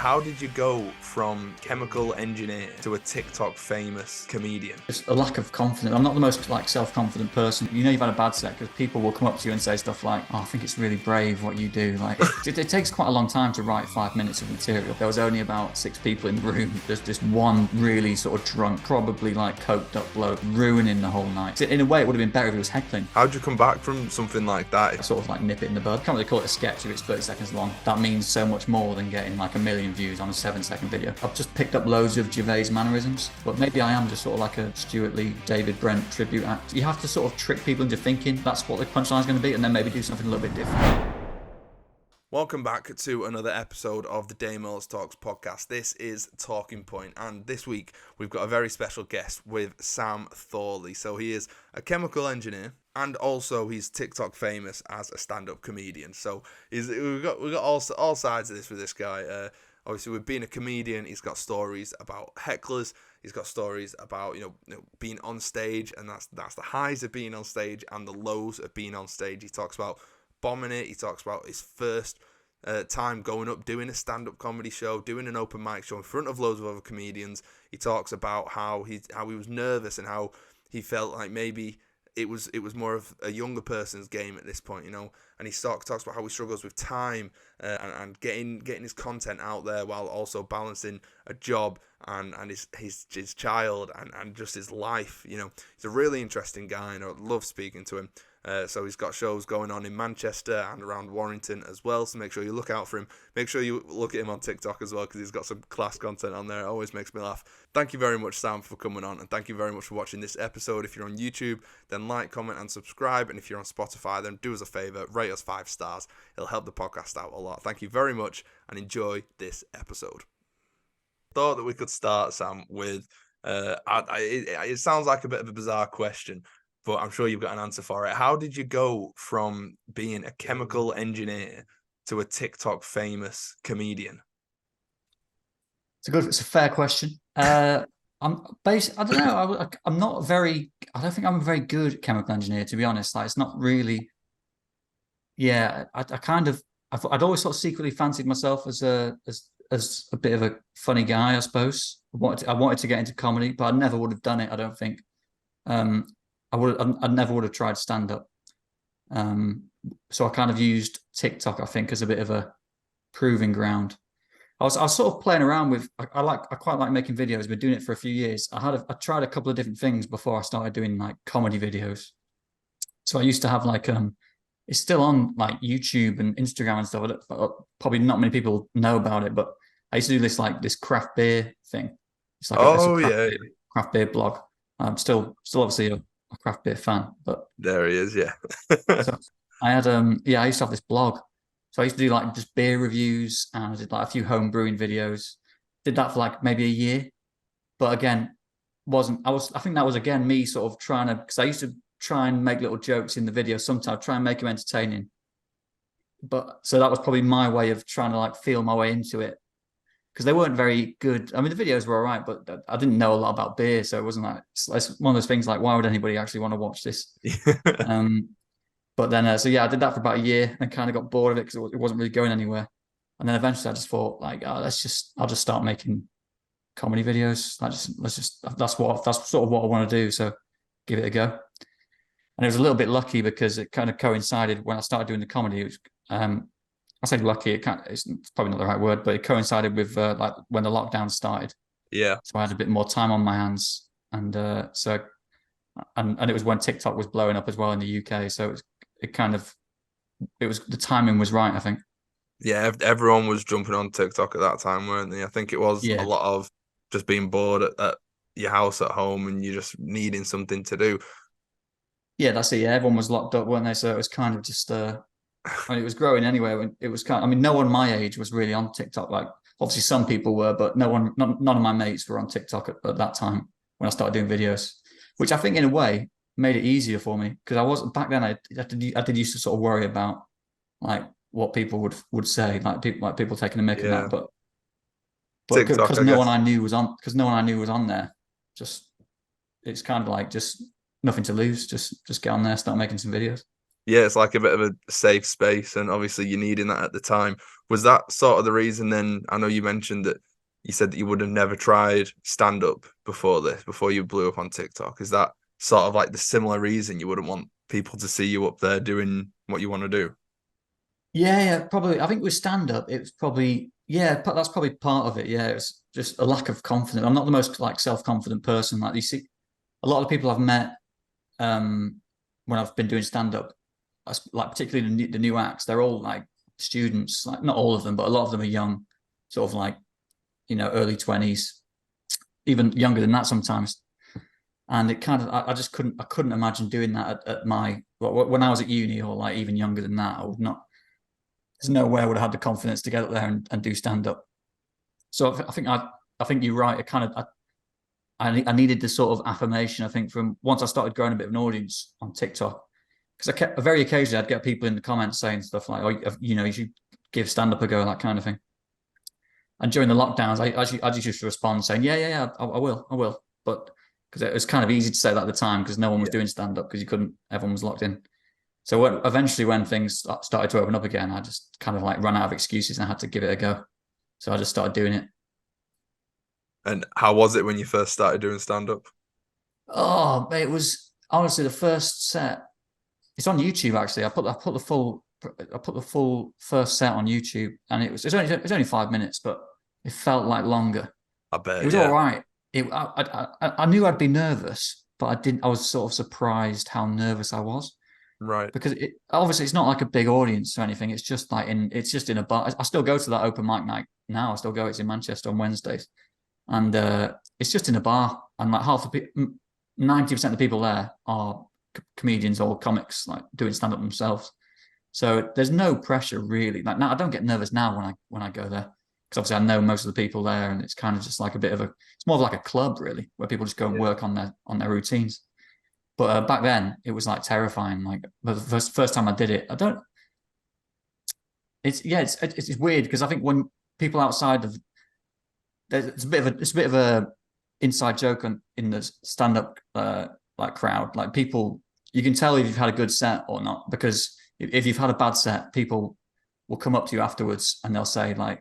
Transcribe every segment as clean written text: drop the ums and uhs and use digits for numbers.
How did you go from chemical engineer to a TikTok famous comedian? Just a lack of confidence. I'm not the most self-confident person. You know you've had a bad set because people will come up to you and say stuff like, "Oh, I think it's really brave what you do." It takes quite a long time to write 5 minutes of material. There was only about 6 people in the room. There's just one really sort of drunk, probably coked up bloke ruining the whole night. In a way, it would have been better if it was heckling. How'd you come back from something like that? I sort of nip it in the bud. Can't really call it a sketch if it's 30 seconds long. That means so much more than getting a million views on a 7-second video. I've just picked up loads of Gervais mannerisms, but maybe I am just sort of like a Stuart Lee, David Brent tribute act. You have to sort of trick people into thinking that's what the punchline's going to be, and then maybe do something a little bit different. Welcome back to another episode of the DaneMellowsTalks podcast. This is Talking Point, and this week we've got a very special guest with Sam Thorley. So he is a chemical engineer, and also he's TikTok famous as a stand-up comedian. So we've got all sides of this with this guy. Obviously, with being a comedian, he's got stories about hecklers. He's got stories about you know being on stage, and that's the highs of being on stage and the lows of being on stage. He talks about bombing it. He talks about his first time going up, doing a stand-up comedy show, doing an open mic show in front of loads of other comedians. He talks about how he was nervous and how he felt like maybe it was more of a younger person's game at this point, and he talks about how he struggles with time and getting his content out there while also balancing a job and his child and just his life. He's a really interesting guy, and I love speaking to him. So he's got shows going on in Manchester and around Warrington as well, so make sure you look out for him. Make sure you look at him on TikTok as well, because he's got some class content on there. It always makes me laugh. Thank you very much, Sam, for coming on, and thank you very much for watching this episode. If you're on YouTube, then like, comment, and subscribe, and if you're on Spotify, then do us a favour, rate us 5 stars. It'll help the podcast out a lot. Thank you very much, and enjoy this episode. Thought that we could start, Sam, with it sounds like a bit of a bizarre question, but I'm sure you've got an answer for it. How did you go from being a chemical engineer to a TikTok famous comedian? It's a fair question. I don't know. I don't think I'm a very good chemical engineer, to be honest. It's not really. Yeah, I'd always sort of secretly fancied myself as a bit of a funny guy, I suppose. I wanted to get into comedy, but I never would have done it, I don't think. I never would have tried stand up. So I kind of used TikTok, I think, as a bit of a proving ground. I was sort of playing around with. I quite like making videos. I've been doing it for a few years. I tried a couple of different things before I started doing comedy videos. So I used to have it's still on YouTube and Instagram and stuff. Probably not many people know about it, but I used to do this craft beer thing. It's craft beer blog. I'm still obviously a craft beer fan, but there he is. Yeah. So I had I used to have this blog. So I used to do just beer reviews, and I did a few home brewing videos. Did that for maybe a year, but again, I think that was again me sort of trying to, because I used to try and make little jokes in the video sometimes, try and make them entertaining. But so that was probably my way of trying to feel my way into it, because they weren't very good. I mean, the videos were all right, but I didn't know a lot about beer, so it wasn't it's one of those things why would anybody actually want to watch this? But then, I did that for about a year and kind of got bored of it because it wasn't really going anywhere. And then eventually I just thought I'll just start making comedy videos. That's sort of what I want to do. So give it a go. And it was a little bit lucky because it kind of coincided when I started doing the comedy. It was, I say lucky, it's probably not the right word, but it coincided with when the lockdown started. Yeah. So I had a bit more time on my hands, and it was when TikTok was blowing up as well in the UK. So the timing was right, I think. Yeah, everyone was jumping on TikTok at that time, weren't they? I think it was a lot of just being bored at your house at home and you just needing something to do. Yeah, that's it. Yeah, everyone was locked up, weren't they? So it was kind of just it was growing anyway. When it was no one my age was really on TikTok. Obviously some people were, but none of my mates were on TikTok at that time when I started doing videos, which I think in a way made it easier for me, because I wasn't back then. I did used to sort of worry about what people would say, people taking a mick of that, but because no one I knew was on there, just it's kind of just nothing to lose, just get on there, start making some videos. Yeah, it's like a bit of a safe space, and obviously you're needing that at the time. Was that sort of the reason then? I know you mentioned that you said that you would have never tried stand up before this, before you blew up on TikTok. Is that sort of like the similar reason you wouldn't want people to see you up there doing what you want to do? Yeah, probably. I think with stand up, it was probably that's probably part of it. Yeah, it's just a lack of confidence. I'm not the most like self confident person. Like you see, a lot of people I've met when I've been doing stand up, like particularly the new acts, they're all like students. Like not all of them, but a lot of them are young, sort of like early 20s, even younger than that sometimes. And it kind of I just couldn't imagine doing that at my when I was at uni or like even younger than that. I would not. There's no way I would have had the confidence to get up there and do stand up. So I think you're right. It kind of I needed this sort of affirmation. I think from once I started growing a bit of an audience on TikTok, because I kept very occasionally I'd get people in the comments saying stuff like, "Oh, you should give stand up a go," that kind of thing. And during the lockdowns, I just used to respond saying, "Yeah, I will." But because it was kind of easy to say that at the time because no one was doing stand up because you couldn't, everyone was locked in. So eventually, when things started to open up again, I just kind of like ran out of excuses and I had to give it a go. So I just started doing it. And how was it when you first started doing stand up? Oh, it was honestly the first set. It's on YouTube actually. I put the full first set on YouTube, and it's only 5 minutes, but it felt like longer. I It bet, was all yeah. right. I knew I'd be nervous, but I didn't. I was sort of surprised how nervous I was. Right. Because obviously it's not like a big audience or anything. It's just like it's just in a bar. I still go to that open mic night now. I still go. It's in Manchester on Wednesdays, and it's just in a bar. And like 90% of the people there are comedians or comics, like doing stand up themselves. So there's no pressure really. Like now, I don't get nervous now when I go there because obviously I know most of the people there, and it's kind of just like a bit of a. It's more of like a club really, where people just go and Yeah. work on their routines. But back then, it was like terrifying. Like the first time I did it, I don't. It's weird because I think when people outside of it's a bit of a inside joke in the stand up like crowd. Like people, you can tell if you've had a good set or not because if you've had a bad set, people will come up to you afterwards and they'll say like,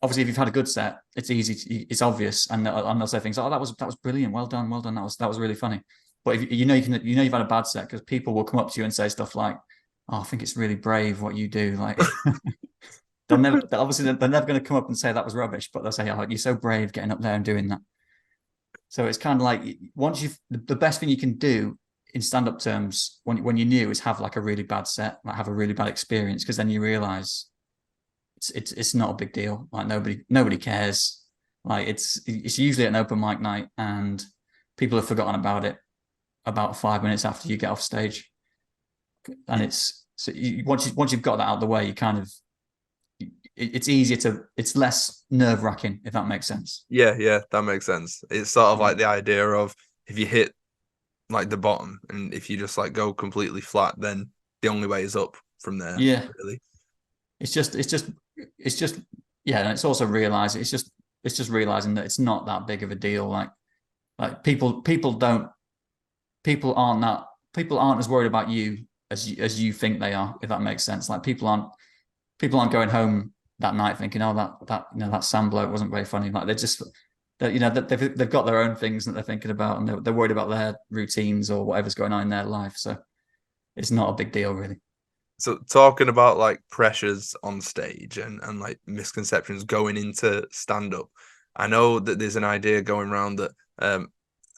obviously if you've had a good set, it's easy, it's obvious, and they'll say things like, "Oh, that was brilliant, well done, that was really funny." But if you've had a bad set because people will come up to you and say stuff like, "Oh, I think it's really brave what you do." Like they're never going to come up and say that was rubbish, but they'll say, "Oh, you're so brave getting up there and doing that." So it's kind of like once the best thing you can do in stand-up terms when you're new is have like a really bad set, like have a really bad experience, because then you realize it's not a big deal. Like nobody cares. Like it's usually an open mic night and people have forgotten about it about 5 minutes after you get off stage. And once you've got that out of the way, you kind of it's less nerve wracking, if that makes sense. Yeah, that makes sense. It's sort of Yeah. like the idea of if you hit like the bottom and if you just like go completely flat, then the only way is up from there, Yeah. really. It's just yeah, and it's also realizing it's just realizing that it's not that big of a deal. Like people aren't as worried about you as you think they are, if that makes sense. Like people aren't going home that night thinking, "Oh, that Sam bloke wasn't very funny." Like they've got their own things that they're thinking about, and they're worried about their routines or whatever's going on in their life. So it's not a big deal really. So talking about like pressures on stage and like misconceptions going into stand up, I know that there's an idea going around that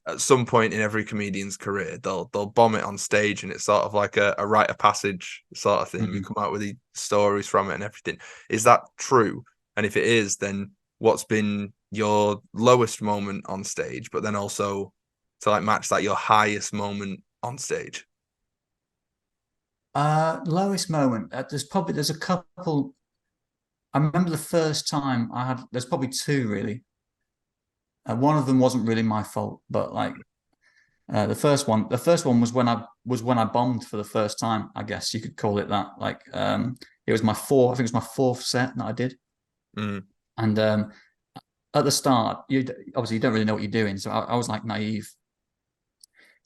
at some point in every comedian's career they'll bomb it on stage and it's sort of like a rite of passage sort of thing. You Mm-hmm. come out with these stories from it and everything. Is that true? And if it is, then what's been your lowest moment on stage, but then also to like match that your highest moment on stage? Lowest moment. There's a couple. I remember the first time I had. There's probably two really. One of them wasn't really my fault, but like the first one was when I bombed for the first time. I guess you could call it that. Like it was my fourth. I think it was my fourth set that I did, Mm, and at the start, you obviously you don't really know what you're doing. So I was like naive,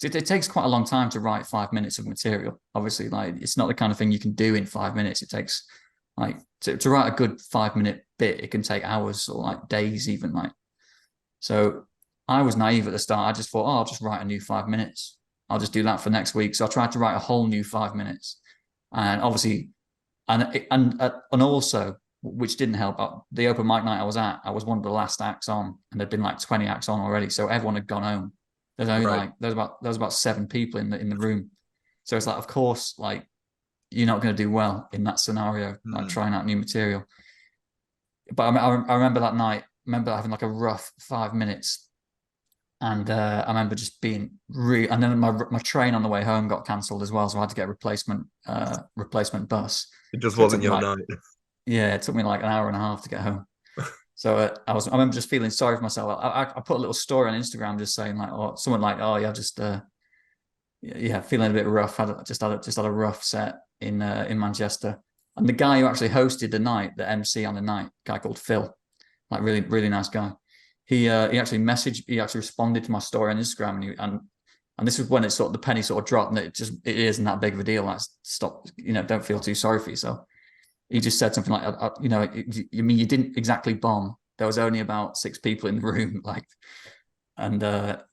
It takes quite a long time to write 5 minutes of material. Obviously, like it's not the kind of thing you can do in 5 minutes. It takes like to write a good 5 minute bit. It can take hours or like days even. Like so, I was naive at the start. I just thought, oh, I'll just write a new 5 minutes. I'll just do that for next week. So I tried to write a whole new 5 minutes, and obviously, and also, which didn't help. The open mic night I was at, I was one of the last acts on, and there'd been like 20 acts on already. So everyone had gone home. There's only Right. like there was about 7 people in the room. So it's like, of course, like you're not going to do well in that scenario, like trying out new material. But I remember that night. I remember having like a rough 5 minutes, and I remember just being really. And then my train on the way home got cancelled as well, so I had to get a replacement bus. It just So it took wasn't me your like night. it took me like an hour and a half to get home. So I remember just feeling sorry for myself. I put a little story on Instagram just saying like, oh, someone like, oh yeah, just yeah, feeling a bit rough. Just had a rough set in Manchester. And the guy who actually hosted the night, the MC on the night, a guy called Phil, like really really nice guy. He actually responded to my story on Instagram, and this was when it sort of the penny sort of dropped, and it isn't that big of a deal. Like stop, don't feel too sorry for yourself. He just said something like, I mean, you didn't exactly bomb. There was only about 6 people in the room, like, and there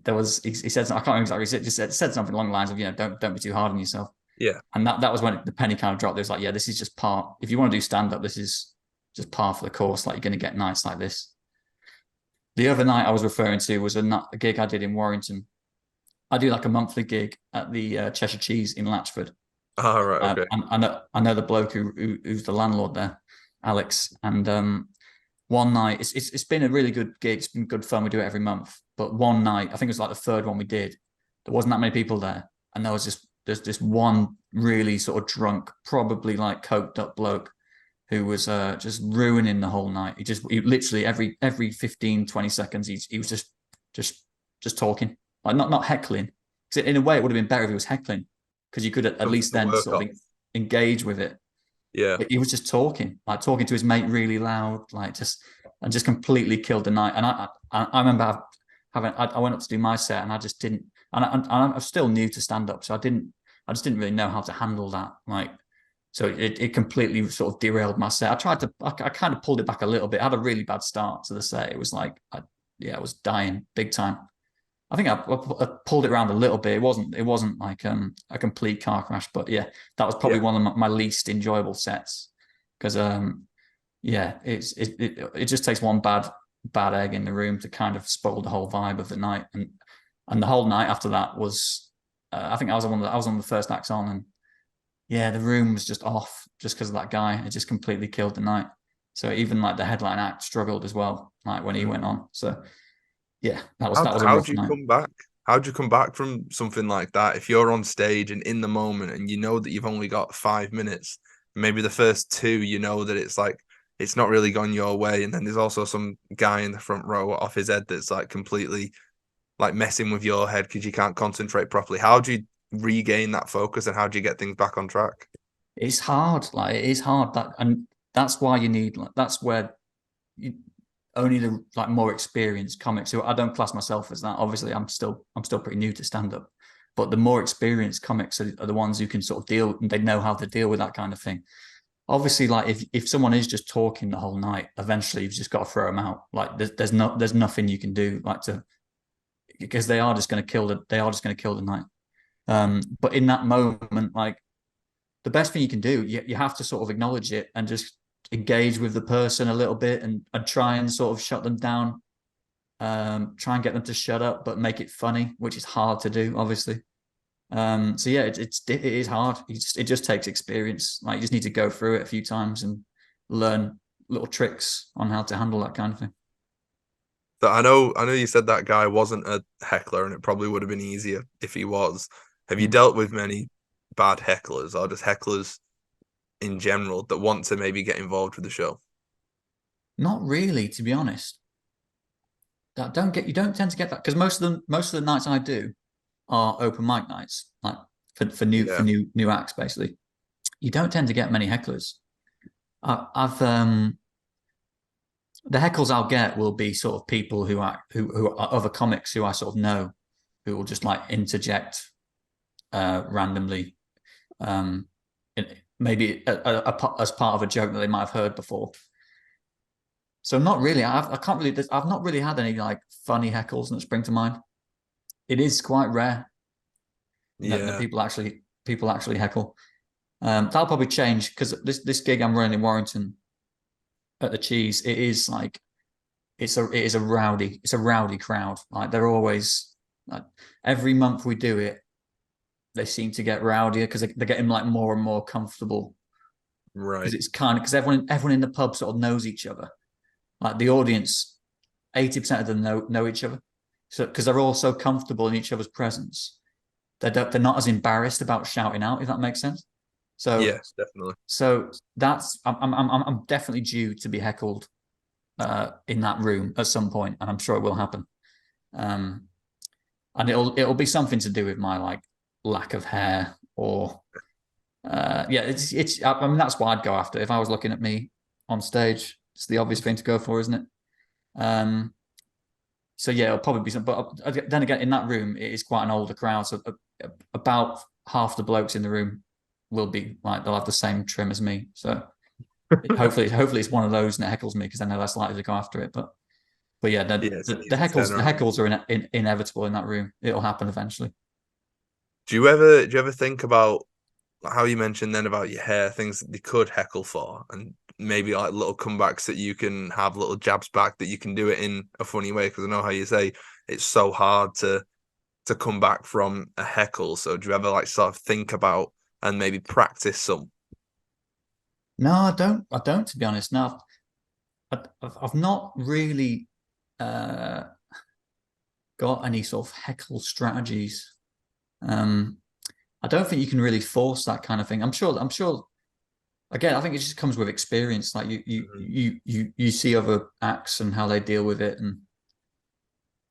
was. He said, I can't remember exactly. He just said something along the lines of, don't be too hard on yourself. Yeah. And that was when the penny kind of dropped. It was like, yeah, this is just part. If you want to do stand up, this is just par for the course. Like you're going to get nights like this. The other night I was referring to was a gig I did in Warrington. I do like a monthly gig at the Cheshire Cheese in Latchford. All right. Okay. I know the bloke who's the landlord there, Alex. And one night, it's been a really good gig. It's been good fun. We do it every month. But one night, I think it was like the third one we did. There wasn't that many people there, and there's this one really sort of drunk, probably like coked up bloke who was just ruining the whole night. He literally every 15, 20 seconds he was just talking, like not heckling. Because in a way, it would have been better if he was heckling, because you could at least then sort of engage with it. Yeah. But he was just talking to his mate really loud, like just completely killed the night. And I remember I went up to do my set, and I just didn't. And I'm still new to stand up, so I just didn't really know how to handle that. Like, so it completely sort of derailed my set. I kind of pulled it back a little bit. I had a really bad start to the set. It was like, I was dying big time. I think I pulled it around a little bit. It wasn't like a complete car crash, but yeah, that was probably one of my least enjoyable sets, because it just takes one bad egg in the room to kind of spoil the whole vibe of the night, and the whole night after that was I think I was one of the first acts on, and yeah, the room was just off just because of that guy. It just completely killed the night. So even like the headline act struggled as well, like when he went on. So yeah, that was a rough night. Come back? How'd you come back from something like that? If you're on stage and in the moment, and you know that you've only got 5 minutes, maybe the first two, that it's like it's not really gone your way, and then there's also some guy in the front row off his head that's like completely like messing with your head because you can't concentrate properly. How do you regain that focus, and how do you get things back on track? It's hard. Like it is hard. And that's why you need. Like, that's where only the like more experienced comics, who I don't class myself as that. Obviously, I'm still pretty new to stand up, but the more experienced comics are the ones who can sort of deal, and they know how to deal with that kind of thing. Obviously, like if someone is just talking the whole night, eventually you've just got to throw them out. Like there's nothing you can do, like because they are just going to kill the night. But in that moment, like the best thing you can do, you have to sort of acknowledge it and just engage with the person a little bit, and try and sort of shut them down, try and get them to shut up, but make it funny, which is hard to do, obviously. So yeah, it is hard. It just takes experience. Like you just need to go through it a few times and learn little tricks on how to handle that kind of thing. So I know you said that guy wasn't a heckler, and it probably would have been easier if he was. Have you dealt with many bad hecklers, or just hecklers in general that want to maybe get involved with the show? Not really, to be honest. You don't tend to get that, because most of the nights I do are open mic nights, like for new acts. Basically, you don't tend to get many hecklers. I've the heckles I'll get will be sort of people who are other comics who I sort of know, who will just like interject randomly, maybe as part of a joke that they might have heard before. So not really. I've not really had any like funny heckles that spring to mind. It is quite rare that people actually heckle. That'll probably change because this gig I'm running in Warrington at the Cheese, it is like it is a rowdy crowd. Like they're always like every month we do it, they seem to get rowdier because they're getting like more and more comfortable. Right. Because it's kind of because everyone in the pub sort of knows each other. Like the audience, 80% of them know each other. So because they're all so comfortable in each other's presence, they're not as embarrassed about shouting out, if that makes sense. So yes, definitely. So that's I'm definitely due to be heckled in that room at some point, and I'm sure it will happen. And it'll be something to do with my like lack of hair or it's I mean that's what I'd go after if I was looking at me on stage. It's the obvious thing to go for, isn't it? So yeah, it'll probably be some. But then again, in that room, it is quite an older crowd. So about half the blokes in the room will be like they'll have the same trim as me. So hopefully it's one of those and it heckles me because then they're less likely to go after it. But yeah, the heckles are inevitable in that room. It'll happen eventually. Do you ever think about how you mentioned then about your hair, things that they could heckle for, and maybe like little comebacks that you can have, little jabs back that you can do it in a funny way? Because I know how you say it's so hard to come back from a heckle. So do you ever like sort of think about and maybe practice some? No, I don't, to be honest. No, I've not really got any sort of heckle strategies. I don't think you can really force that kind of thing. I'm sure. Again, I think it just comes with experience. Like you see other acts and how they deal with it,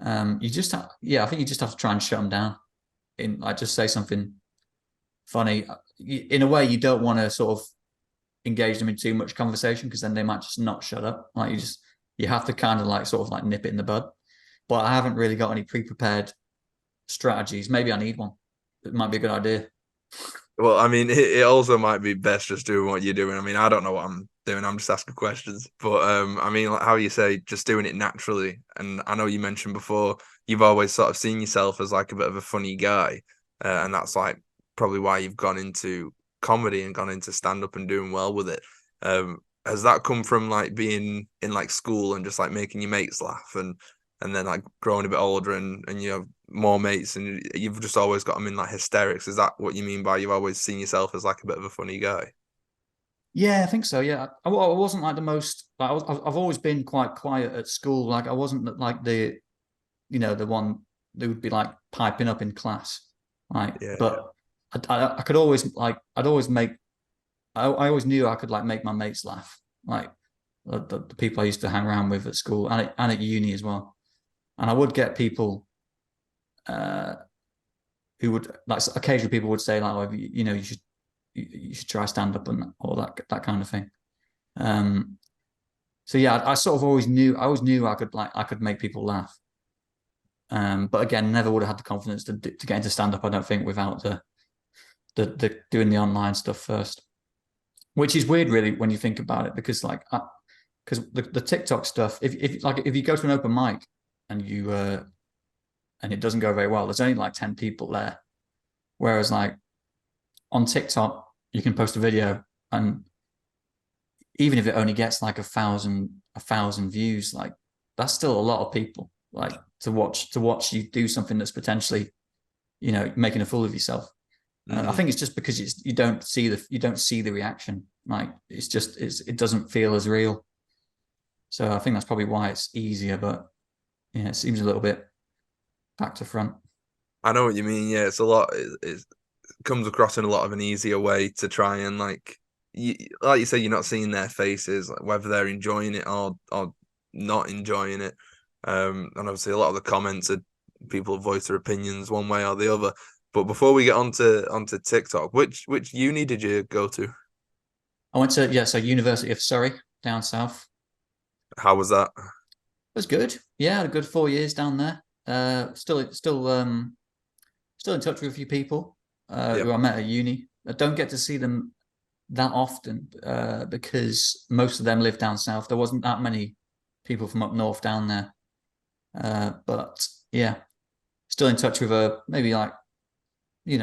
and you just I think you just have to try and shut them down. In like just say something funny. In a way, you don't want to sort of engage them in too much conversation because then they might just not shut up. Like you have to kind of like sort of like nip it in the bud. But I haven't really got any pre-prepared strategies. Maybe I need one. It might be a good idea. Well, I mean, it also might be best just doing what you're doing. I mean, I don't know what I'm doing. I'm just asking questions. But I mean, like how you say, just doing it naturally. And I know you mentioned before you've always sort of seen yourself as like a bit of a funny guy, and that's like probably why you've gone into comedy and gone into stand up and doing well with it. Has that come from like being in like school and just like making your mates laugh and then like growing a bit older and you have more mates and you've just always got them in like hysterics? Is that what you mean by you've always seen yourself as like a bit of a funny guy? Yeah, I think so. Yeah, I wasn't like the most. Like, I've always been quite quiet at school. Like I wasn't like the one that would be like piping up in class. Like, Yeah. but I could always like I'd always make. I always knew I could like make my mates laugh. Like the people I used to hang around with at school and at uni as well. And I would get people who would like occasionally people would say like, oh, you should try stand up and all that kind of thing. So yeah, I sort of always knew I could make people laugh. But again, never would have had the confidence to get into stand up. I don't think without the doing the online stuff first, which is weird really when you think about it because like because the TikTok stuff, if you go to an open mic and you and it doesn't go very well, there's only like 10 people there. Whereas like on TikTok, you can post a video and even if it only gets like a thousand views, like that's still a lot of people like to watch you do something that's potentially, making a fool of yourself. I think it's just because you don't see the reaction. Like it doesn't feel as real. So I think that's probably why it's easier, but yeah, it seems a little bit back to front. I know what you mean. Yeah, it's a lot. It comes across in a lot of an easier way to try and like you say, you're not seeing their faces, like whether they're enjoying it or not enjoying it. And obviously, a lot of the comments are people voice their opinions one way or the other. But before we get onto TikTok, which uni did you go to? I went to University of Surrey down south. How was that? It was good. Yeah, I had a good 4 years down there. Still still in touch with a few people Yeah. who I met at uni. I don't get to see them that often because most of them live down south. There wasn't that many people from up north down there. But yeah, still in touch with maybe like,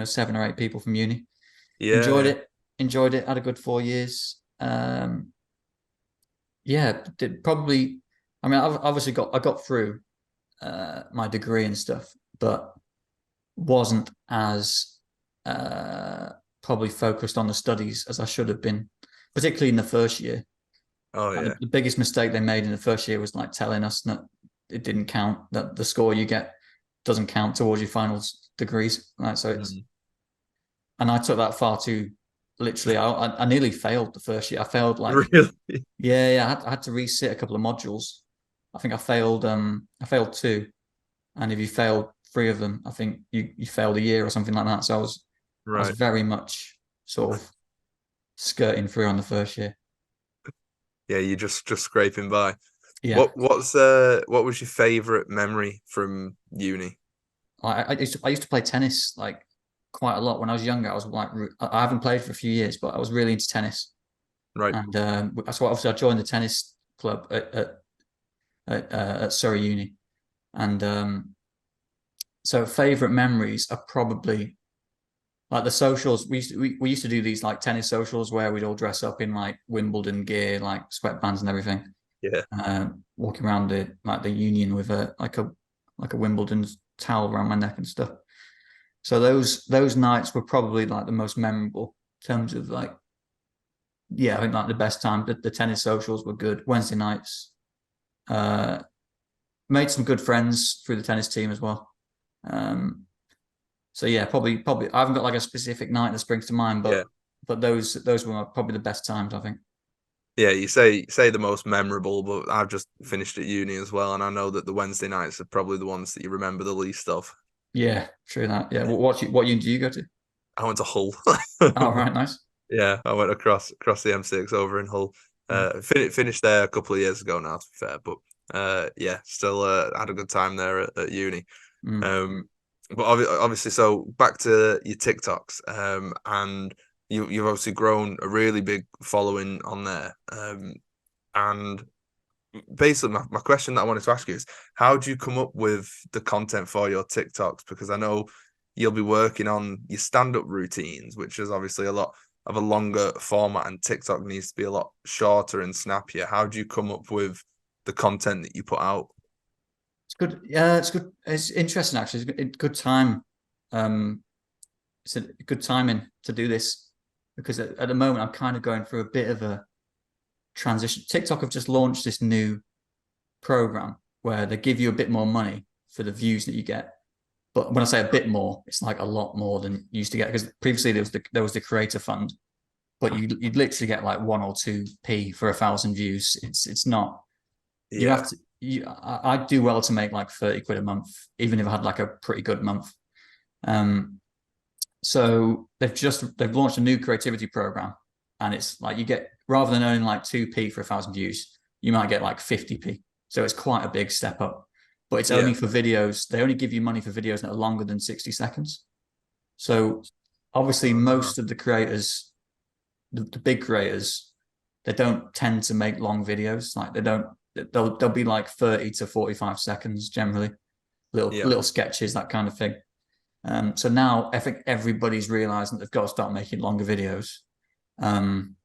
7 or 8 people from uni. Yeah. Enjoyed it. Had a good 4 years. Yeah, did probably. I mean, I've obviously I got through my degree and stuff, but wasn't as probably focused on the studies as I should have been, particularly in the first year. Oh Like yeah. the biggest mistake they made in the first year was like telling us that it didn't count, that the score you get doesn't count towards your final degrees. Right, so and I took that far too literally. I nearly failed the first year. I failed like Really? I had to resit a couple of modules. I think I failed 2, and if you failed 3 of them, I think you failed a year or something like that. So I was Right. very much sort of skirting through on the first year. Yeah, you're just scraping by. Yeah. What was your favorite memory from uni? I used to play tennis like quite a lot when I was younger. I was like, I haven't played for a few years, but I was really into tennis. Right. And so obviously I joined the tennis club at Surrey Uni. And so favorite memories are probably like the socials. We used to do these like tennis socials where we'd all dress up in like Wimbledon gear, like sweatbands and everything. Yeah. Walking around the union with a Wimbledon towel around my neck and stuff. So those nights were probably like the most memorable in terms of like, I think like the best time. The tennis socials were good. Wednesday nights. Made some good friends through the tennis team as well. So yeah, probably I haven't got like a specific night that springs to mind, but those were probably the best times, I think. Yeah, you say the most memorable, but I've just finished at uni as well, and I know that the Wednesday nights are probably the ones that you remember the least of. Yeah, true that. Yeah. What uni do you go to? I went to Hull. Oh, right, nice. Yeah, I went across the M6 over in Hull. Finished there a couple of years ago now, to be fair, but yeah, still had a good time there at uni. But obviously, so back to your TikToks, and you've obviously grown a really big following on there. And basically, my question that I wanted to ask you is, how do you come up with the content for your TikToks? Because I know you'll be working on your stand-up routines, which is obviously a lot of a longer format, and TikTok needs to be a lot shorter and snappier. How do you come up with the content that you put out? It's good. Yeah, it's good. It's interesting actually. It's good time. It's a good timing to do this because at the moment I'm kind of going through a bit of a transition. TikTok have just launched this new program where they give you a bit more money for the views that you get. But when I say a bit more, it's like a lot more than you used to get, because previously there was the creator fund, but you'd literally get like 1 or 2p for 1,000 views. It's not. You have to. I do well to make like 30 quid a month, even if I had like a pretty good month. So they've launched a new creativity program, and it's like you get, rather than earning like 2p for 1,000 views, you might get like 50p. So it's quite a big step up. But it's only for videos. They only give you money for videos that are longer than 60 seconds. So obviously most of the creators, the big creators, they don't tend to make long videos. Like they'll be like 30 to 45 seconds generally, little sketches, that kind of thing. So now I think everybody's realizing they've got to start making longer videos. And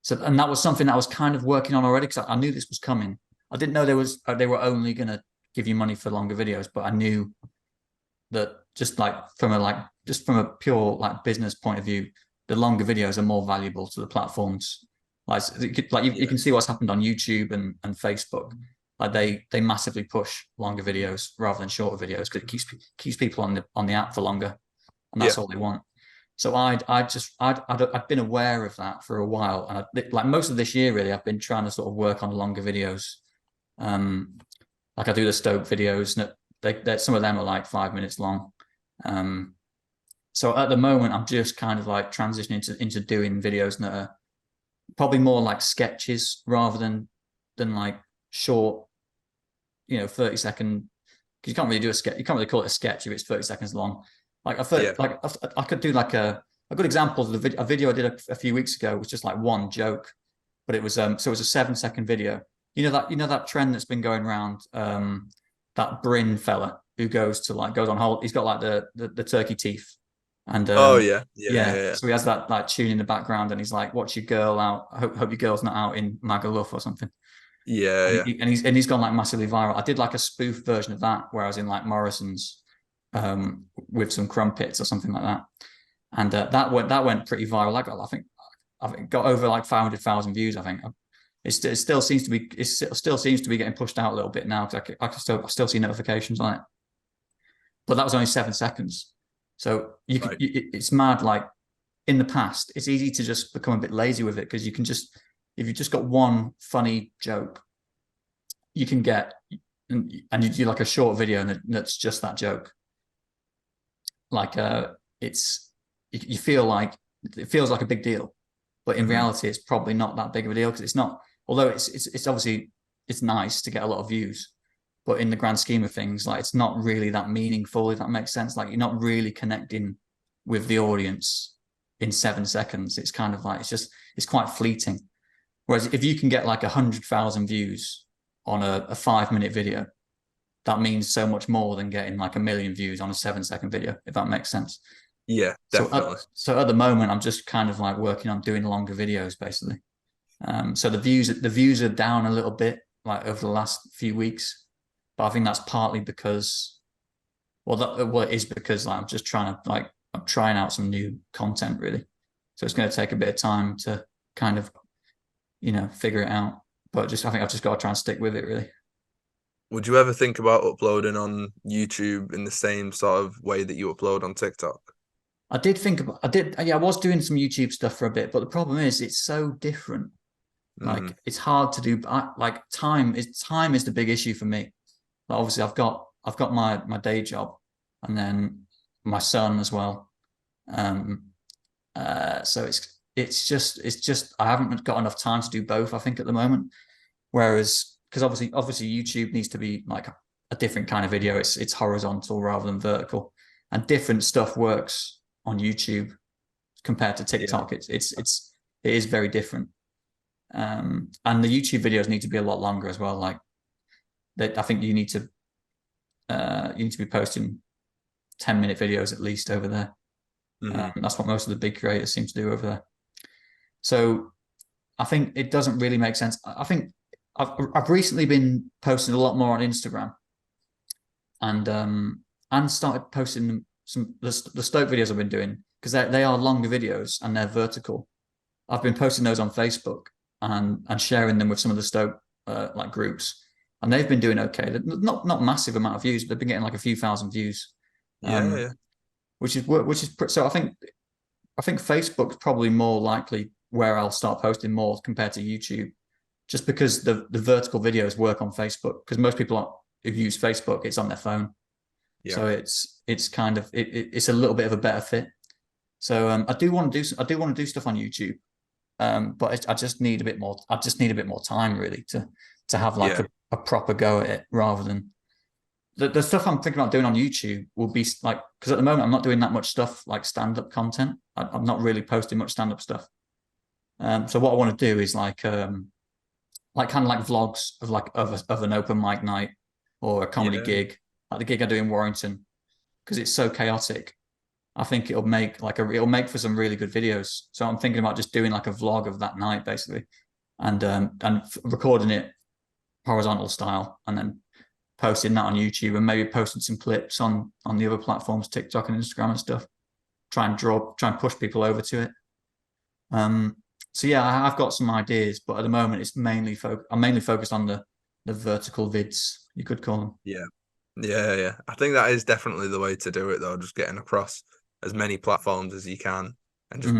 that was something that I was kind of working on already, because I knew this was coming. I didn't know they were only going to give you money for longer videos, but I knew that just from a pure like business point of view, the longer videos are more valuable to the platforms. You can see what's happened on YouTube and Facebook. Like they massively push longer videos rather than shorter videos, because it keeps people on the app for longer, and that's all they want. So I'd been aware of that for a while, and like most of this year really, I've been trying to sort of work on longer videos. Like I do the Stoke videos, and some of them are like 5 minutes long. So at the moment, I'm just kind of like transitioning into doing videos that are probably more like sketches rather than like short, 30-second because you can't really do a sketch. You can't really call it a sketch if it's 30 seconds long. Like Yeah. I could do like a good example of a video I did a few weeks ago was just like one joke, but it was so it was a 7-second video. You know that trend that's been going around, that Bryn fella who goes on hold. He's got like the turkey teeth, and Oh yeah. so he has that like tune in the background, and he's like, "Watch your girl out. Hope your girl's not out in Magaluf or something." Yeah. And he's gone like massively viral. I did like a spoof version of that where I was in like Morrison's, with some crumpets or something like that, and that went pretty viral. I think got over like 500,000 views. I think it still seems to be getting pushed out a little bit now because I still see notifications on it. But that was only 7 seconds, so it's mad. Like in the past, it's easy to just become a bit lazy with it because you can just, if you've just got one funny joke, you can get, and you do like a short video and that's just that joke. Like you feel like it feels like a big deal, but in reality, it's probably not that big of a deal because it's not. Although it's obviously it's nice to get a lot of views, but in the grand scheme of things, like it's not really that meaningful. If that makes sense, like you're not really connecting with the audience in 7 seconds. It's kind of like it's quite fleeting. Whereas if you can get like 100,000 views on a 5-minute video, that means so much more than getting like 1 million views on a 7-second video, if that makes sense. Yeah, definitely. So at the moment, I'm just kind of like working on doing longer videos, basically. So the views are down a little bit like over the last few weeks, but I think that's partly because, it is because like, I'm just trying to like, I'm trying out some new content really. So it's going to take a bit of time to kind of, figure it out. But I think I've just got to try and stick with it really. Would you ever think about uploading on YouTube in the same sort of way that you upload on TikTok? I was doing some YouTube stuff for a bit, but the problem is it's so different. Like it's hard to do. Like time is the big issue for me. Like obviously I've got my day job and then my son as well. So it's just I haven't got enough time to do both, I think, at the moment. Whereas because obviously YouTube needs to be like a different kind of video. It's horizontal rather than vertical, and different stuff works on YouTube compared to TikTok. It is very different. And the YouTube videos need to be a lot longer as well. Like I think you need to be posting 10-minute videos at least over there. That's what most of the big creators seem to do over there. So I think it doesn't really make sense. I think I've recently been posting a lot more on Instagram, and started posting the Stoke videos I've been doing because they are longer videos and they're vertical. I've been posting those on Facebook and sharing them with some of the Stoke like groups, and they've been doing okay. They're not massive amount of views, but they've been getting like a few thousand views. Which is so. I think Facebook's probably more likely where I'll start posting more compared to YouTube, just because the vertical videos work on Facebook. Because most people who use Facebook, it's on their phone, so it's kind of it's a little bit of a better fit. So I do want to do stuff on YouTube, but I just need a bit more. I just need a bit more time really to have like a proper go at it, rather than the stuff I'm thinking about doing on YouTube will be like, because at the moment I'm not doing that much stuff like stand-up content. I'm not really posting much stand-up stuff. So what I want to do is like kind of like vlogs of like of an open mic night or a comedy gig, like the gig I do in Warrington, because it's so chaotic. I think it'll make for some really good videos. So I'm thinking about just doing like a vlog of that night basically, and recording it horizontal style, and then posting that on YouTube, and maybe posting some clips on the other platforms, TikTok and Instagram and stuff. Try and push people over to it. So yeah, I've got some ideas, but at the moment it's I'm mainly focused on the vertical vids, you could call them. Yeah. I think that is definitely the way to do it though, just getting across as many platforms as you can and just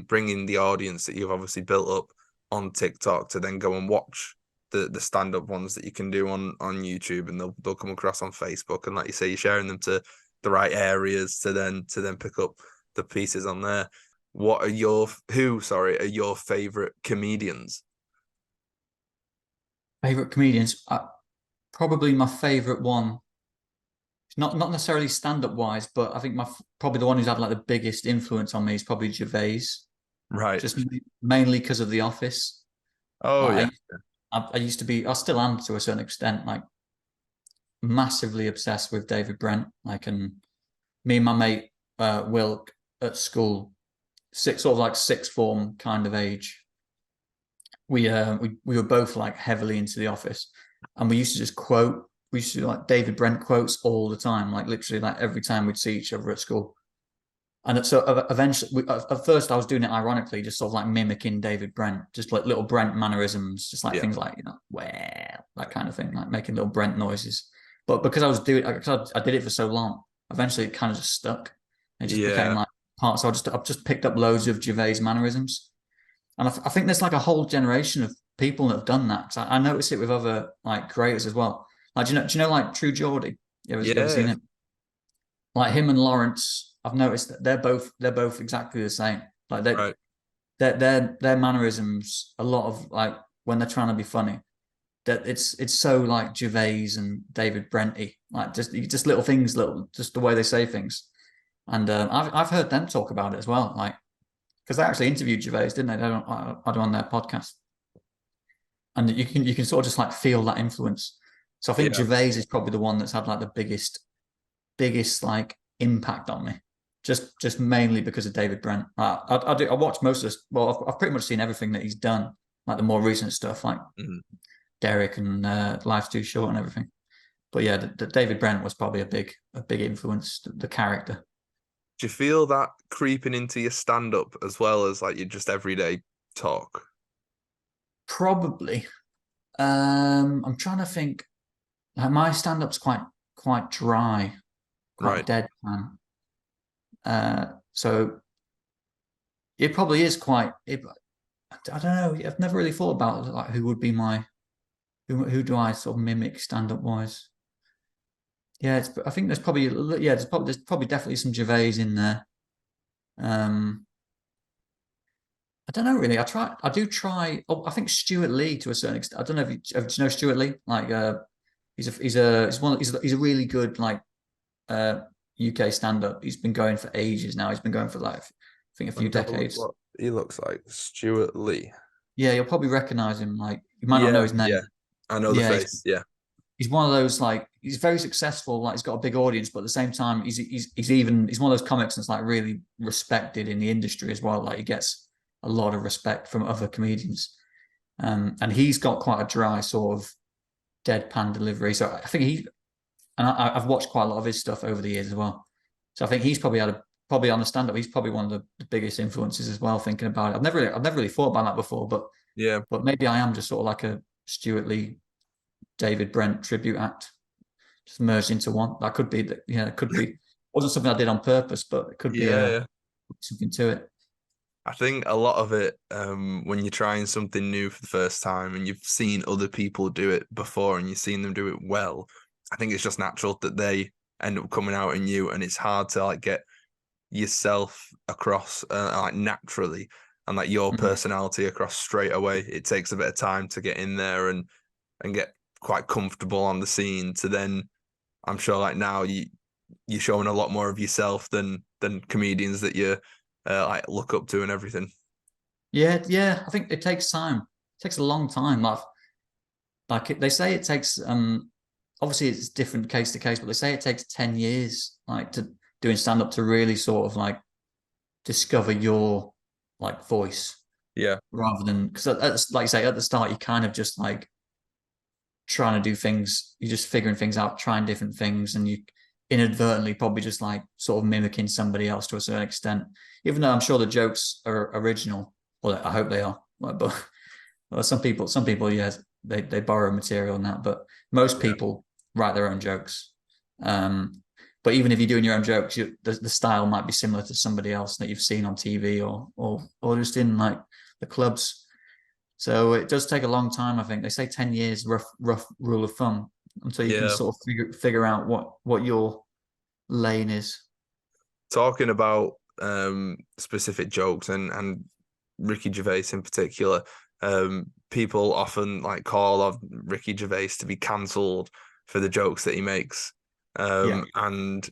bringing the audience that you've obviously built up on TikTok to then go and watch the stand-up ones that you can do on YouTube, and they'll come across on Facebook, and like you say, you're sharing them to the right areas to then pick up the pieces on there. What are your favorite comedians? Favorite comedians? Probably my favorite one not necessarily stand-up wise, but I think probably the one who's had like the biggest influence on me is probably Gervais, Right. just mainly because of The Office. Oh yeah. Like I used to be, I still am to a certain extent, like massively obsessed with David Brent. Like, and me and my mate Wilk at school, sort of like sixth form kind of age, we were both like heavily into The Office, and we used to just quote. We used to do like David Brent quotes all the time, like literally like every time we'd see each other at school. And so eventually, at first, I was doing it ironically, just sort of like mimicking David Brent, just like little Brent mannerisms, just like Yeah. things like, well, that kind of thing, like making little Brent noises. But because I was doing, because I did it for so long, eventually it kind of just stuck. It just became Yeah. like part. So I've just picked up loads of Gervais mannerisms, and I think there's like a whole generation of people that have done that. Because I notice it with other like creators as well. Like, do you know like True Geordie? You ever seen Yeah. it? Like him and Lawrence, I've noticed that they're both exactly the same. Like Right. their mannerisms, a lot of like when they're trying to be funny, that it's so like Gervais and David Brenty, like just little things, little just the way they say things. And I've heard them talk about it as well, like because they actually interviewed Gervais, didn't they? They don't on their podcast, and you can sort of just like feel that influence. So I think Yeah. Gervais is probably the one that's had like the biggest like impact on me, just mainly because of David Brent. I watch most of this. Well, I've pretty much seen everything that he's done, like the more recent stuff, like Mhm. Derek and Life's Too Short and everything. But yeah, the David Brent was probably a big influence. The character, Do you feel that creeping into your stand up as well as like your just everyday talk? probably. I'm trying to think. Like my stand-up's quite dry, quite Right. deadpan. So it probably is quite. I don't know. I've never really thought about like who would be my who do I sort of mimic stand up wise? Yeah, I think there's probably definitely some Gervais in there. Um, I don't know really. I do try. Oh, I think Stuart Lee to a certain extent. I don't know if do you know Stuart Lee? Like, he's a really good like uh UK stand up. He's been going for ages now. He's been going for like I think a Let few me have a look decades. what he looks like. Stuart Lee. Yeah, you'll probably recognize him. Like you might not know Yeah, his yeah. name. I know the Yeah, face. Yeah. he's one of those like he's very successful. Like he's got a big audience, but at the same time, he's one of those comics that's like really respected in the industry as well. Like he gets a lot of respect from other comedians, and he's got quite a dry sort of deadpan delivery. So I think I've watched quite a lot of his stuff over the years as well. So I think he's probably on the stand up. He's probably one of the biggest influences as well. Thinking about it, I've never really thought about that before, Yeah. but maybe I am just sort of like a Stuart Lee, David Brent tribute act, just merged into one. That could be that. Yeah, it could be. Wasn't something I did on purpose, but it could be Yeah, yeah. something to it. I think a lot of it, when you're trying something new for the first time and you've seen other people do it before and you've seen them do it well, I think it's just natural that they end up coming out in you, and it's hard to like get yourself across like naturally and like your Mhm. personality across straight away. It takes a bit of time to get in there and get quite comfortable on the scene. To then, I'm sure like now you're showing a lot more of yourself than comedians that you like look up to and everything. Yeah, yeah. I think it takes time. It takes a long time. They say it takes. Obviously, it's different case to case, but they say it takes 10 years, like to doing stand up to really sort of like discover your like voice Yeah, rather than because like you say at the start you kind of just like trying to do things, you're just figuring things out, trying different things, and you inadvertently probably just like sort of mimicking somebody else to a certain extent. Even though I'm sure the jokes are original, well, I hope they are. But well, some people, yes, they borrow material and that, but most yeah. people write their own jokes. But even if you're doing your own jokes, the style might be similar to somebody else that you've seen on TV or just in like the clubs. So it does take a long time. I think they say 10 years, rough rule of thumb, until you can Yeah. sort of figure out what your lane is. Talking about specific jokes and Ricky Gervais in particular, people often like call on Ricky Gervais to be cancelled for the jokes that he makes. Yeah. And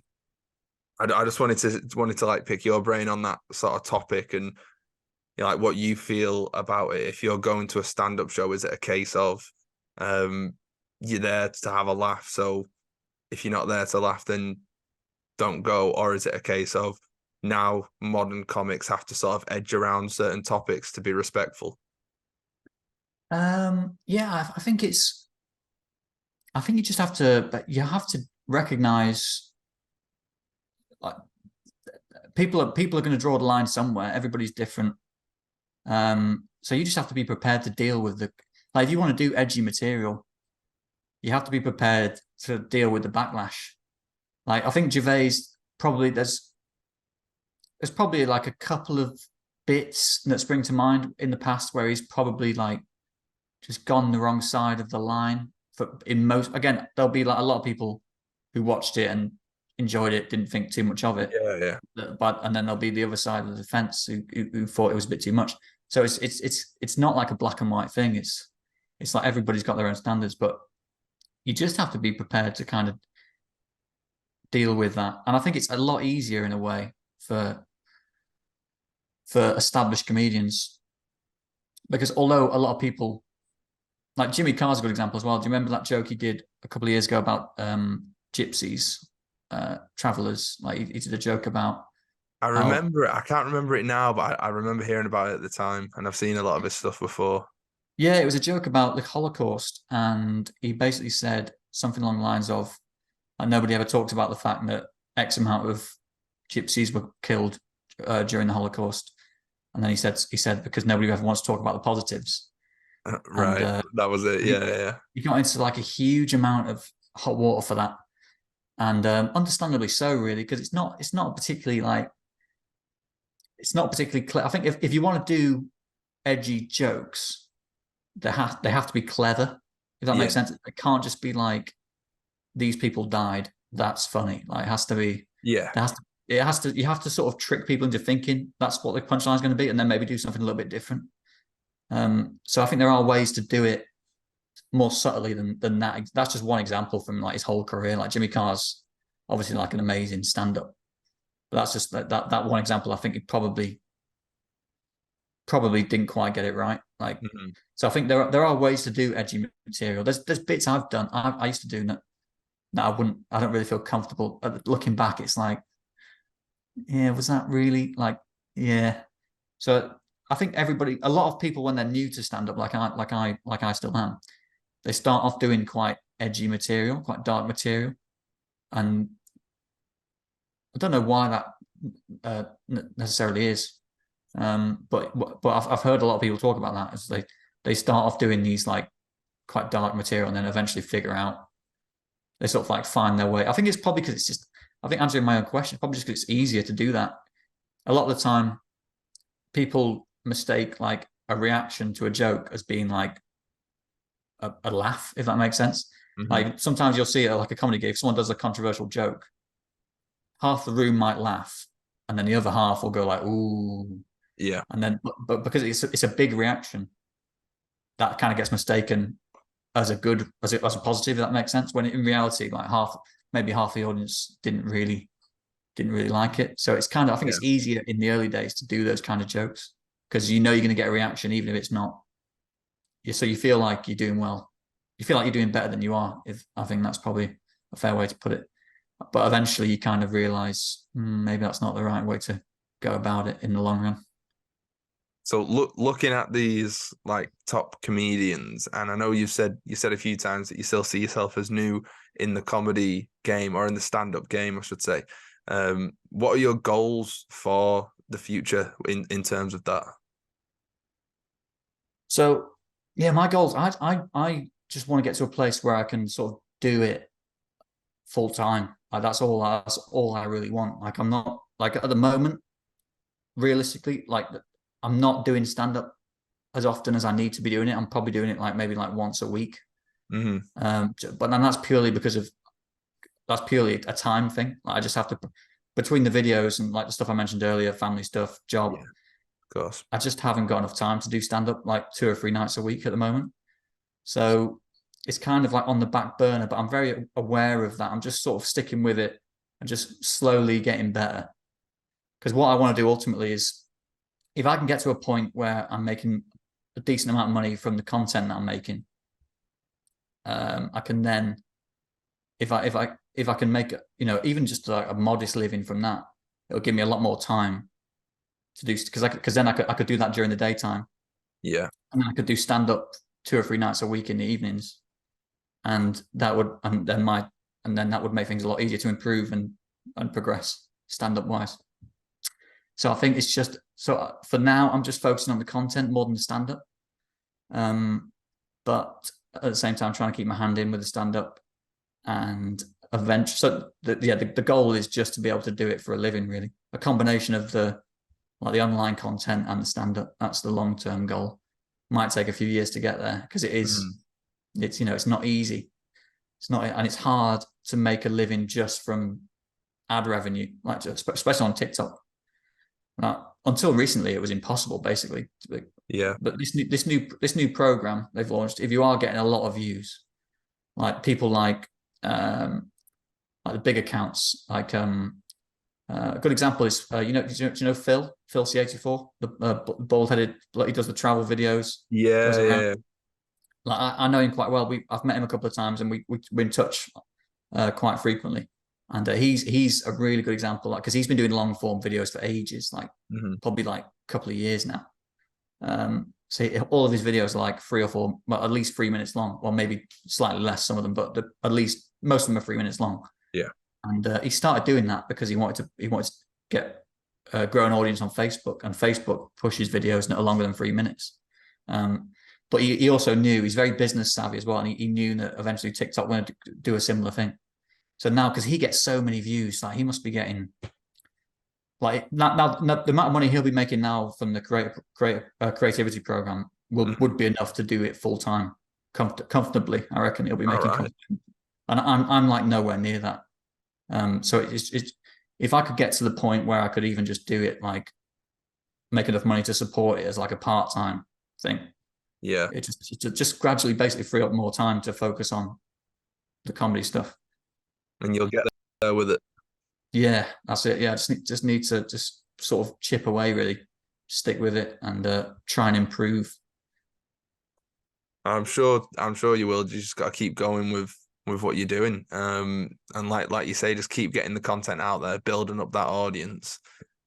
I just wanted to like pick your brain on that sort of topic, and you know, like what you feel about it. If you're going to a stand-up show, is it a case of you're there to have a laugh, so if you're not there to laugh, then don't go? Or is it a case of now modern comics have to sort of edge around certain topics to be respectful? Yeah, I think I think you just have to, but you have to recognize, like, people are going to draw the line somewhere. Everybody's different. So you just have to be prepared to deal with like, if you want to do edgy material, you have to be prepared to deal with the backlash. Like, I think Gervais, probably there's probably like a couple of bits that spring to mind in the past where he's probably like just gone the wrong side of the line. For in most, again, there'll be like a lot of people who watched it and enjoyed it, didn't think too much of it. Yeah, But and then there'll be the other side of the fence who thought it was a bit too much. So it's not like a black and white thing. It's like everybody's got their own standards, but you just have to be prepared to kind of deal with that. And I think it's a lot easier in a way for established comedians, because although a lot of people, like Jimmy Carr's a good example as well. Do you remember that joke he did a couple of years ago about gypsies, travelers? Like he did a joke about I how, remember it. I can't remember it now, but I remember hearing about it at the time, and I've seen a lot of his stuff before. yeah, it was a joke about the Holocaust, and he basically said something along the lines of, and nobody ever talked about the fact that X amount of gypsies were killed during the Holocaust. And then he said because nobody ever wants to talk about the positives. And Right, that was it. he, Yeah. he got into like a huge amount of hot water for that, and understandably so, really, because it's not particularly like, it's not particularly clear. I think if you want to do edgy jokes, they have to be clever. If that Yeah, makes sense, it can't just be like, these people died, that's funny. Like, it has to be, yeah, there has to you have to sort of trick people into thinking that's what the punchline is going to be, and then maybe do something a little bit different. So I think there are ways to do it more subtly than that. That's just one example from like his whole career. Like Jimmy Carr's obviously like an amazing stand-up, but that's just that one example. I think he probably didn't quite get it right. Like, mhm. so I think there are ways to do edgy material. There's bits I've done. I used to do that I don't really feel comfortable. Looking back, it's like, yeah, was that really like, yeah. So I think a lot of people, when they're new to stand up, like I still am, they start off doing quite edgy material, quite dark material, and I don't know why that necessarily is. But I've heard a lot of people talk about that, as they start off doing these like quite dark material, and then eventually figure out, they sort of like find their way. I think it's probably because it's just, I think, answering my own question, probably just because it's easier to do that. A lot of the time, people mistake like a reaction to a joke as being like a laugh, if that makes sense. Mhm. Like sometimes you'll see it at like a comedy gig, if someone does a controversial joke, half the room might laugh, and then the other half will go like, ooh. Yeah, And then, but because it's a big reaction, that kind of gets mistaken as a positive, if that makes sense. When in reality, like maybe half the audience didn't really like it. So it's kind of, I think yeah, it's easier in the early days to do those kind of jokes, because you know you're going to get a reaction even if it's not. So you feel like you're doing well. You feel like you're doing better than you are. If I think that's probably a fair way to put it. But eventually you kind of realize, maybe that's not the right way to go about it in the long run. So looking at these like top comedians, and I know you said a few times that you still see yourself as new in the comedy game, or in the stand-up game, I should say. What are your goals for the future in terms of that? So yeah, my goals. I just want to get to a place where I can sort of do it full time. Like that's all I really want. Like, I'm not, like, at the moment, realistically, like, I'm not doing stand up as often as I need to be doing it. I'm probably doing it like maybe like once a week. Hmm. But then that's purely a time thing. Like, I just have to, between the videos and like the stuff I mentioned earlier, family stuff, Yeah, job, of course. I just haven't got enough time to do stand up like 2 or 3 nights a week at the moment. So it's kind of like on the back burner, but I'm very aware of that. I'm just sort of sticking with it and just slowly getting better. Because what I want to do ultimately is, if I can get to a point where I'm making a decent amount of money from the content that I'm making, I can then, if I can make, even just like a modest living from that, it'll give me a lot more time to do, because then I could do that during the daytime. Yeah. And then I could do stand up 2 or 3 nights a week in the evenings, and that would make things a lot easier to improve and progress stand up wise. So I think it's just, so for now I'm just focusing on the content more than the stand up, but at the same time trying to keep my hand in with the stand up, and eventually, so the goal is just to be able to do it for a living, really, a combination of the online content and the stand up. That's the long term goal. Might take a few years to get there, because it is, it's it's not easy. It's not, and it's hard to make a living just from ad revenue, like especially on TikTok. Until recently, it was impossible, basically. Yeah. But this new program they've launched, if you are getting a lot of views, like people like the big accounts, like a good example is do you know Phil C84, the bald headed, like, he does the travel videos. Yeah. Like I know him quite well. I've met him a couple of times, and we're in touch quite frequently. And he's a really good example, because he's been doing long form videos for ages, like probably like a couple of years now. So all of his videos are like 3 or 4, well, at least 3 minutes long, or maybe slightly less, some of them, but at least most of them are 3 minutes long. Yeah. And he started doing that because he wanted to get grow an audience on Facebook, and Facebook pushes videos that are longer than 3 minutes. But he also knew, he's very business savvy as well, and he knew that eventually TikTok wanted to do a similar thing. So now, because he gets so many views, like he must be getting, like, now the amount of money he'll be making now from the creativity program would be enough to do it full time, comfortably. I reckon he'll be making, and I'm like nowhere near that. So it's if I could get to the point where I could even just do it, like make enough money to support it as like a part-time thing, it just gradually basically free up more time to focus on the comedy stuff. And you'll get there with it. Yeah, that's it. Yeah, just need to just sort of chip away, really, stick with it, and try and improve. I'm sure you will. You just got to keep going with what you're doing. And like you say, just keep getting the content out there, building up that audience.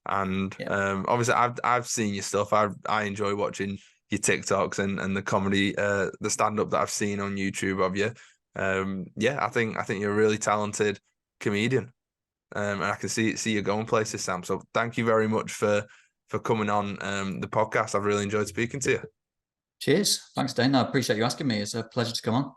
And obviously I've seen your stuff. I enjoy watching your TikToks and the comedy, the stand-up that I've seen on YouTube of you. I think you're a really talented comedian. And I can see you going places, Sam. So thank you very much for coming on the podcast. I've really enjoyed speaking to you. Cheers. Thanks, Dane. I appreciate you asking me. It's a pleasure to come on.